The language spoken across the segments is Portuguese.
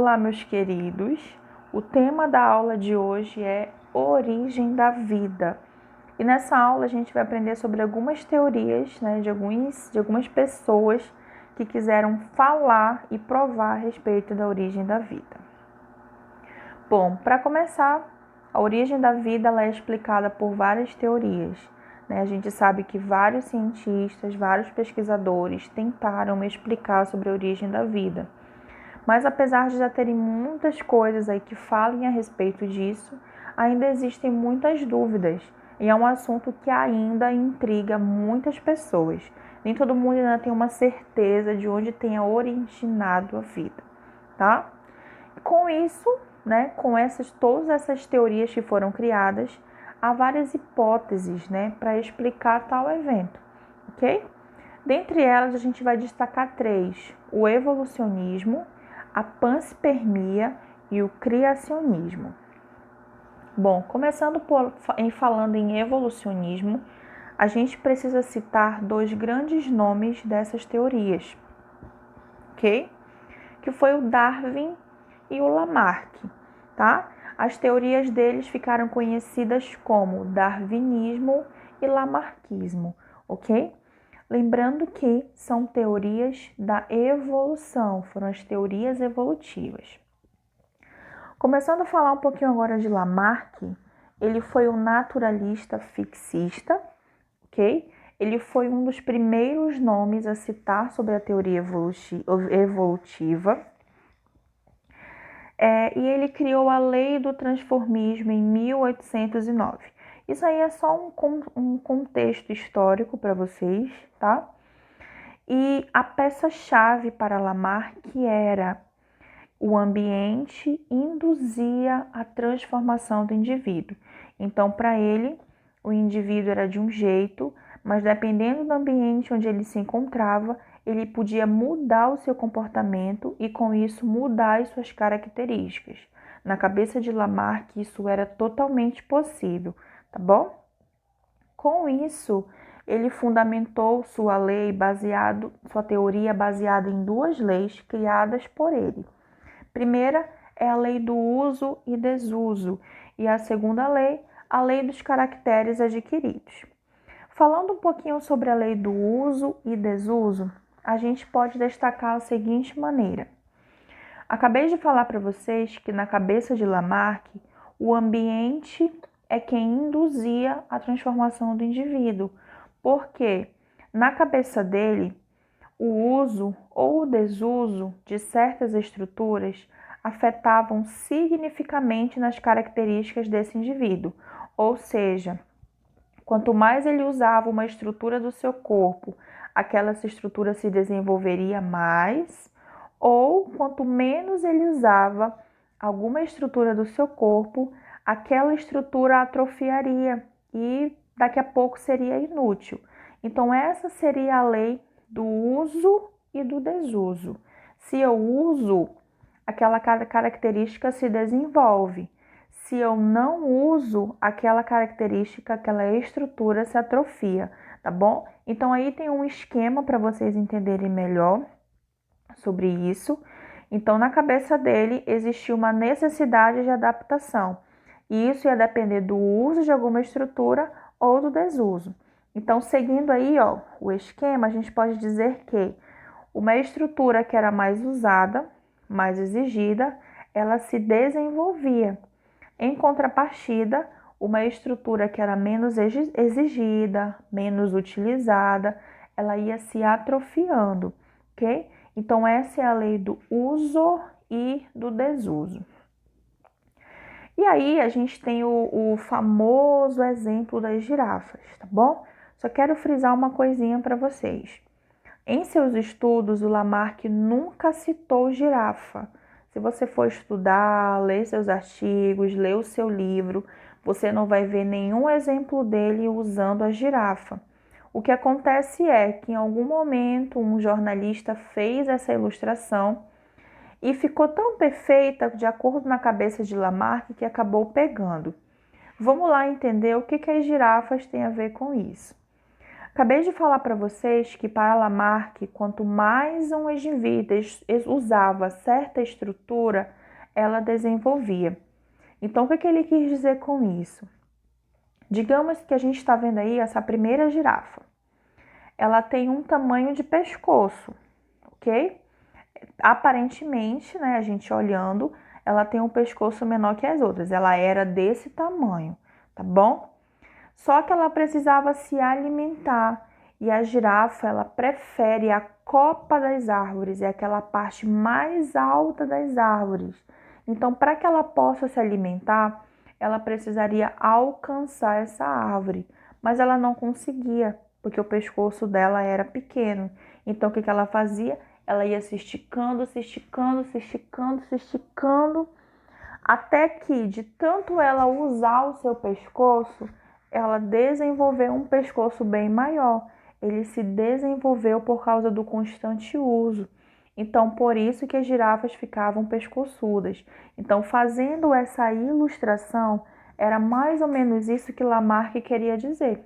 Olá, meus queridos. O tema da aula de hoje é origem da vida. E nessa aula a gente vai aprender sobre algumas teorias, de algumas pessoas que quiseram falar e provar a respeito da origem da vida. Bom, para começar, a origem da vida ela é explicada por várias teorias. A gente sabe que vários cientistas, vários pesquisadores tentaram explicar sobre a origem da vida. Mas apesar de já terem muitas coisas aí que falem a respeito disso, ainda existem muitas dúvidas. E é um assunto que ainda intriga muitas pessoas. Nem todo mundo ainda tem uma certeza de onde tenha originado a vida, tá? Com isso, com todas essas teorias que foram criadas, há várias hipóteses, para explicar tal evento, ok? Dentre elas, a gente vai destacar 3: o evolucionismo, a panspermia e o criacionismo. Bom, começando falando em evolucionismo, a gente precisa citar 2 grandes nomes dessas teorias, ok? Que foi o Darwin e o Lamarck, tá? As teorias deles ficaram conhecidas como darwinismo e lamarquismo, ok? Lembrando que são teorias da evolução, foram as teorias evolutivas. Começando a falar um pouquinho agora de Lamarck, ele foi um naturalista fixista, ok? Ele foi um dos primeiros nomes a citar sobre a teoria evolutiva. E ele criou a lei do transformismo em 1809. Isso aí é só um contexto histórico para vocês, tá? E a peça-chave para Lamarck era o ambiente induzia a transformação do indivíduo. Então, para ele, o indivíduo era de um jeito, mas dependendo do ambiente onde ele se encontrava, ele podia mudar o seu comportamento e, com isso, mudar as suas características. Na cabeça de Lamarck, isso era totalmente possível, tá bom? Com isso, ele fundamentou sua teoria baseada em 2 leis criadas por ele. Primeira é a lei do uso e desuso, e a segunda lei, a lei dos caracteres adquiridos. Falando um pouquinho sobre a lei do uso e desuso, a gente pode destacar da seguinte maneira. Acabei de falar para vocês que na cabeça de Lamarck, o ambiente é quem induzia a transformação do indivíduo, porque na cabeça dele, o uso ou o desuso de certas estruturas afetavam significativamente nas características desse indivíduo, ou seja, quanto mais ele usava uma estrutura do seu corpo, aquela estrutura se desenvolveria mais, ou quanto menos ele usava alguma estrutura do seu corpo, aquela estrutura atrofiaria e daqui a pouco seria inútil. Então, essa seria a lei do uso e do desuso. Se eu uso, aquela característica se desenvolve. Se eu não uso, aquela característica, aquela estrutura se atrofia, tá bom? Então, aí tem um esquema para vocês entenderem melhor sobre isso. Então, na cabeça dele, existia uma necessidade de adaptação. E isso ia depender do uso de alguma estrutura ou do desuso. Então, seguindo aí, o esquema, a gente pode dizer que uma estrutura que era mais usada, mais exigida, ela se desenvolvia. Em contrapartida, uma estrutura que era menos exigida, menos utilizada, ela ia se atrofiando, ok? Então, essa é a lei do uso e do desuso. E aí, a gente tem o famoso exemplo das girafas, tá bom? Só quero frisar uma coisinha para vocês. Em seus estudos, o Lamarck nunca citou girafa. Se você for estudar, ler seus artigos, ler o seu livro, você não vai ver nenhum exemplo dele usando a girafa. O que acontece é que em algum momento um jornalista fez essa ilustração e ficou tão perfeita, de acordo na cabeça de Lamarck, que acabou pegando. Vamos lá entender o que as girafas têm a ver com isso. Acabei de falar para vocês que para Lamarck, quanto mais um indivíduo usava certa estrutura, ela desenvolvia. Então, o que ele quis dizer com isso? Digamos que a gente está vendo aí essa primeira girafa. Ela tem um tamanho de pescoço, ok? Aparentemente, né, a gente olhando, ela tem um pescoço menor que as outras. Ela era desse tamanho, tá bom? Só que ela precisava se alimentar. E a girafa, ela prefere a copa das árvores, é aquela parte mais alta das árvores. Então, para que ela possa se alimentar, ela precisaria alcançar essa árvore, mas ela não conseguia, porque o pescoço dela era pequeno. Então, o que ela fazia? Ela ia se esticando, se esticando, se esticando, se esticando, até que, de tanto ela usar o seu pescoço, ela desenvolveu um pescoço bem maior. Ele se desenvolveu por causa do constante uso. Então, por isso que as girafas ficavam pescoçudas. Então, fazendo essa ilustração, era mais ou menos isso que Lamarck queria dizer,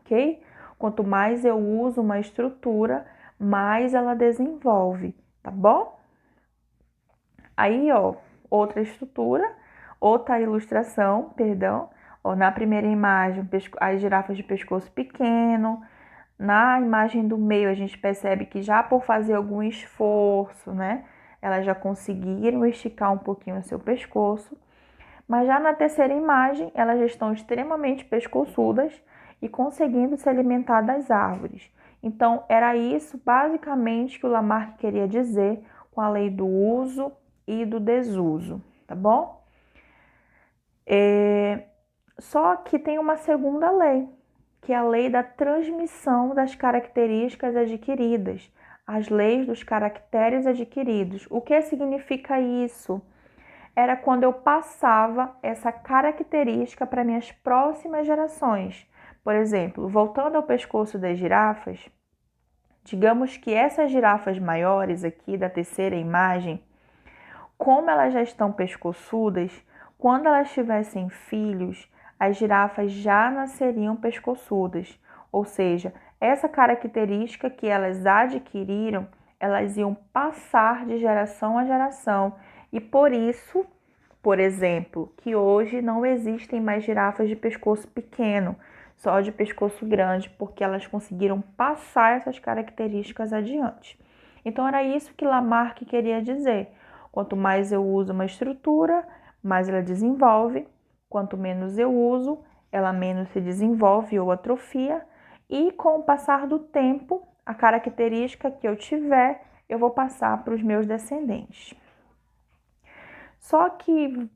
ok? Quanto mais eu uso uma estrutura, mais ela desenvolve, tá bom? Aí, ó, outra estrutura, outra ilustração, perdão. Ó, na primeira imagem, as girafas de pescoço pequeno. Na imagem do meio, a gente percebe que já por fazer algum esforço, né, elas já conseguiram esticar um pouquinho o seu pescoço. Mas já na terceira imagem, elas já estão extremamente pescoçudas e conseguindo se alimentar das árvores. Então, era isso basicamente que o Lamarck queria dizer com a lei do uso e do desuso, tá bom? Só que tem uma segunda lei, que é a lei da transmissão das características adquiridas, as leis dos caracteres adquiridos. O que significa isso? Era quando eu passava essa característica para minhas próximas gerações. Por exemplo, voltando ao pescoço das girafas, digamos que essas girafas maiores aqui da terceira imagem, como elas já estão pescoçudas, quando elas tivessem filhos, as girafas já nasceriam pescoçudas. Ou seja, essa característica que elas adquiriram, elas iam passar de geração a geração. E por isso, por exemplo, que hoje não existem mais girafas de pescoço pequeno, só de pescoço grande, porque elas conseguiram passar essas características adiante. Então era isso que Lamarck queria dizer. Quanto mais eu uso uma estrutura, mais ela desenvolve. Quanto menos eu uso, ela menos se desenvolve ou atrofia. E com o passar do tempo, a característica que eu tiver, eu vou passar para os meus descendentes. Só que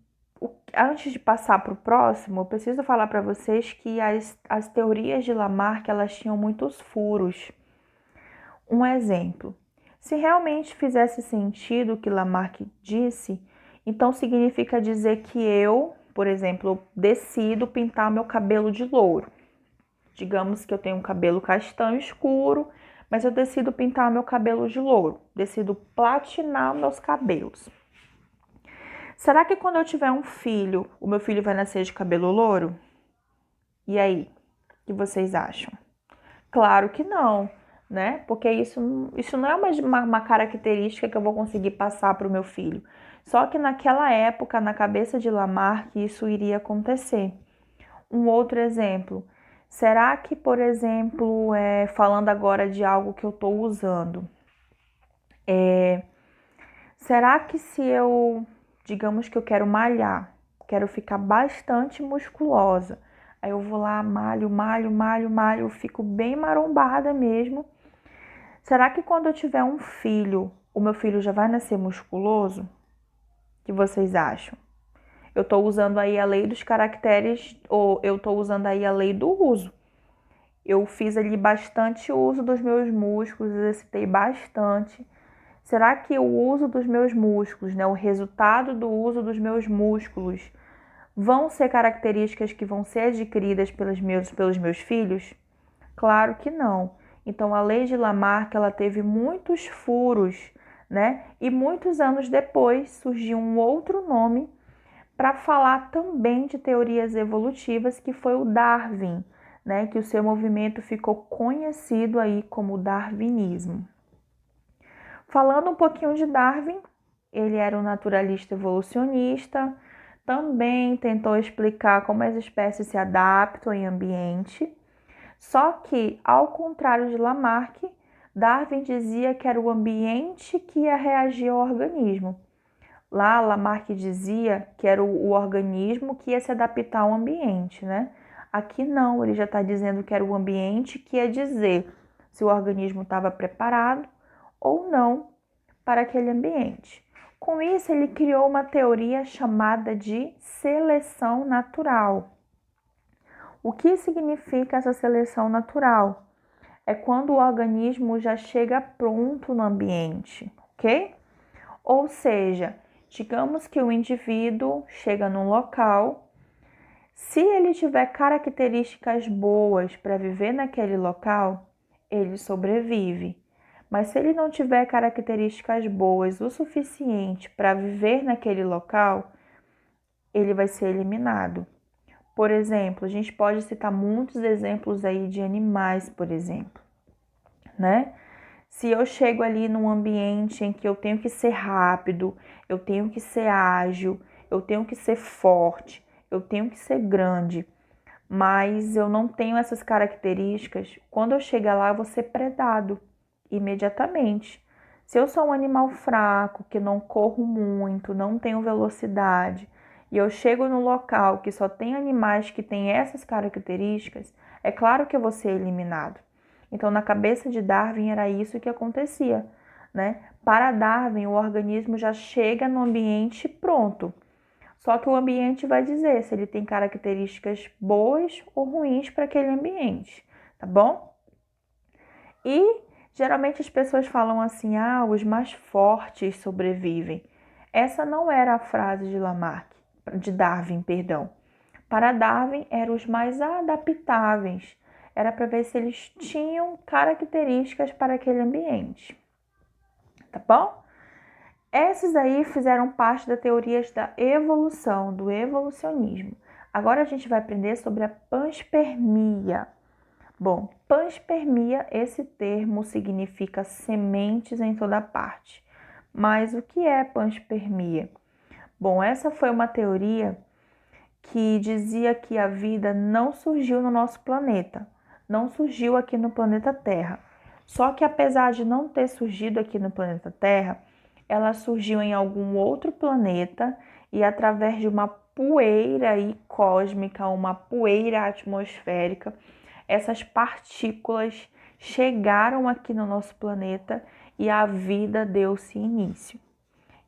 antes de passar para o próximo, eu preciso falar para vocês que as teorias de Lamarck, elas tinham muitos furos. Um exemplo. Se realmente fizesse sentido o que Lamarck disse, então significa dizer que eu, por exemplo, decido pintar meu cabelo de louro. Digamos que eu tenho um cabelo castanho escuro, mas eu decido pintar meu cabelo de louro, decido platinar meus cabelos. Será que quando eu tiver um filho, o meu filho vai nascer de cabelo louro? E aí, o que vocês acham? Claro que não, né? Porque isso não é uma característica que eu vou conseguir passar para o meu filho. Só que naquela época, na cabeça de Lamarck, isso iria acontecer. Um outro exemplo. Será que, por exemplo, falando agora de algo que eu estou usando, será que se eu, digamos que eu quero malhar, quero ficar bastante musculosa, aí eu vou lá, malho, eu fico bem marombada mesmo. Será que quando eu tiver um filho, o meu filho já vai nascer musculoso? O que vocês acham? Eu estou usando aí a lei dos caracteres, ou eu estou usando aí a lei do uso. Eu fiz ali bastante uso dos meus músculos, exercitei bastante. Será que o uso dos meus músculos, né, o resultado do uso dos meus músculos, vão ser características que vão ser adquiridas pelos meus filhos? Claro que não. Então, a lei de Lamarck, ela teve muitos furos, né? E muitos anos depois surgiu um outro nome para falar também de teorias evolutivas, que foi o Darwin, né, que o seu movimento ficou conhecido aí como darwinismo. Falando um pouquinho de Darwin, ele era um naturalista evolucionista, também tentou explicar como as espécies se adaptam em ambiente, só que, ao contrário de Lamarck, Darwin dizia que era o ambiente que ia reagir ao organismo. Lá, Lamarck dizia que era o organismo que ia se adaptar ao ambiente, né? Aqui não, ele já está dizendo que era o ambiente que ia dizer se o organismo estava preparado ou não para aquele ambiente. Com isso, ele criou uma teoria chamada de seleção natural. O que significa essa seleção natural? É quando o organismo já chega pronto no ambiente, ok? Ou seja, digamos que o indivíduo chega num local, se ele tiver características boas para viver naquele local, ele sobrevive. Mas se ele não tiver características boas o suficiente para viver naquele local, ele vai ser eliminado. Por exemplo, a gente pode citar muitos exemplos aí de animais, por exemplo, né? Se eu chego ali num ambiente em que eu tenho que ser rápido, eu tenho que ser ágil, eu tenho que ser forte, eu tenho que ser grande, mas eu não tenho essas características, quando eu chegar lá eu vou ser predado imediatamente. Se eu sou um animal fraco, que não corro muito, não tenho velocidade, e eu chego no local que só tem animais que têm essas características, é claro que eu vou ser eliminado. Então, na cabeça de Darwin era isso que acontecia, né? Para Darwin, o organismo já chega no ambiente pronto. Só que o ambiente vai dizer se ele tem características boas ou ruins para aquele ambiente, tá bom? E geralmente as pessoas falam assim: ah, os mais fortes sobrevivem. Essa não era a frase de Lamarck, de Darwin, perdão. Para Darwin, eram os mais adaptáveis. Era para ver se eles tinham características para aquele ambiente. Tá bom? Esses aí fizeram parte das teorias da evolução, do evolucionismo. Agora a gente vai aprender sobre a panspermia. Bom, panspermia, esse termo significa sementes em toda parte. Mas o que é panspermia? Bom, essa foi uma teoria que dizia que a vida não surgiu no nosso planeta, não surgiu aqui no planeta Terra. Só que apesar de não ter surgido aqui no planeta Terra, ela surgiu em algum outro planeta e através de uma poeira aí cósmica, uma poeira atmosférica, essas partículas chegaram aqui no nosso planeta e a vida deu-se início.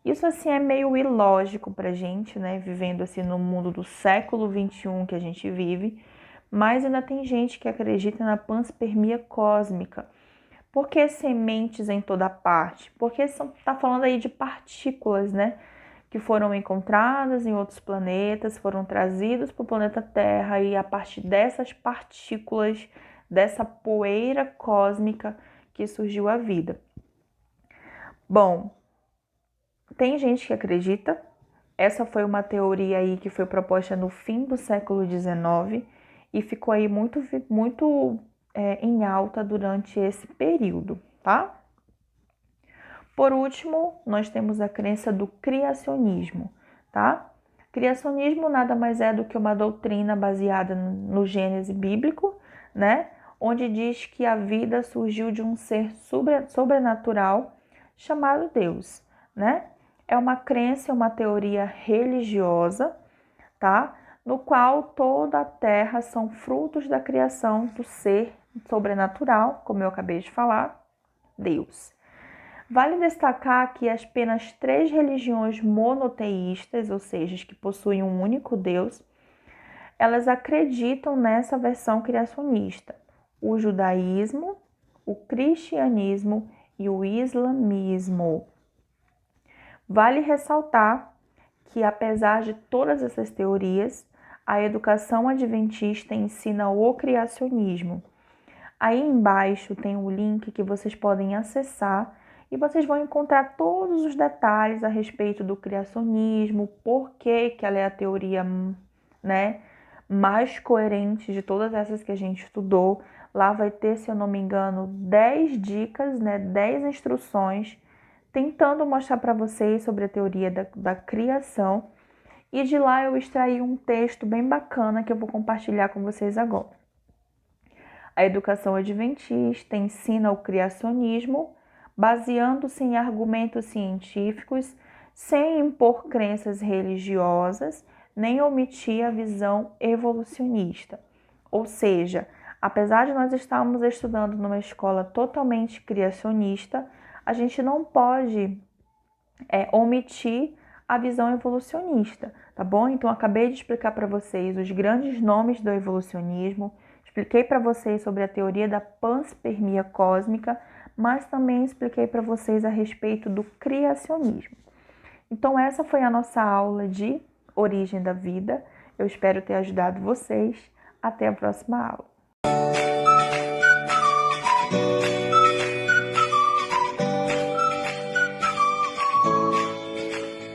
Isso assim é meio ilógico pra gente, né? Vivendo assim no mundo do século XXI que a gente vive, mas ainda tem gente que acredita na panspermia cósmica. Por que sementes em toda parte? Porque tá falando aí de partículas, né? Que foram encontradas em outros planetas, foram trazidos para o planeta Terra e a partir dessas partículas, dessa poeira cósmica que surgiu a vida. Bom, tem gente que acredita. Essa foi uma teoria aí que foi proposta no fim do século XIX e ficou aí muito em alta durante esse período, tá? Por último, nós temos a crença do criacionismo, tá? Criacionismo nada mais é do que uma doutrina baseada no Gênese bíblico, né? Onde diz que a vida surgiu de um ser sobrenatural chamado Deus, né? É uma crença, uma teoria religiosa, tá? No qual toda a terra são frutos da criação do ser sobrenatural, como eu acabei de falar, Deus. Vale destacar que apenas 3 religiões monoteístas, ou seja, que possuem um único Deus, elas acreditam nessa versão criacionista: o judaísmo, o cristianismo e o islamismo. Vale ressaltar que, apesar de todas essas teorias, a educação adventista ensina o criacionismo. Aí embaixo tem um link que vocês podem acessar e vocês vão encontrar todos os detalhes a respeito do criacionismo, por que ela é a teoria, né, mais coerente de todas essas que a gente estudou. Lá vai ter, se eu não me engano, 10 dicas, né, 10 instruções, tentando mostrar para vocês sobre a teoria da criação. E de lá eu extraí um texto bem bacana que eu vou compartilhar com vocês agora. A educação adventista ensina o criacionismo, baseando-se em argumentos científicos, sem impor crenças religiosas, nem omitir a visão evolucionista. Ou seja, apesar de nós estarmos estudando numa escola totalmente criacionista, a gente não pode omitir a visão evolucionista, tá bom? Então, acabei de explicar para vocês os grandes nomes do evolucionismo, expliquei para vocês sobre a teoria da panspermia cósmica, mas também expliquei para vocês a respeito do criacionismo. Então, essa foi a nossa aula de origem da vida. Eu espero ter ajudado vocês. Até a próxima aula.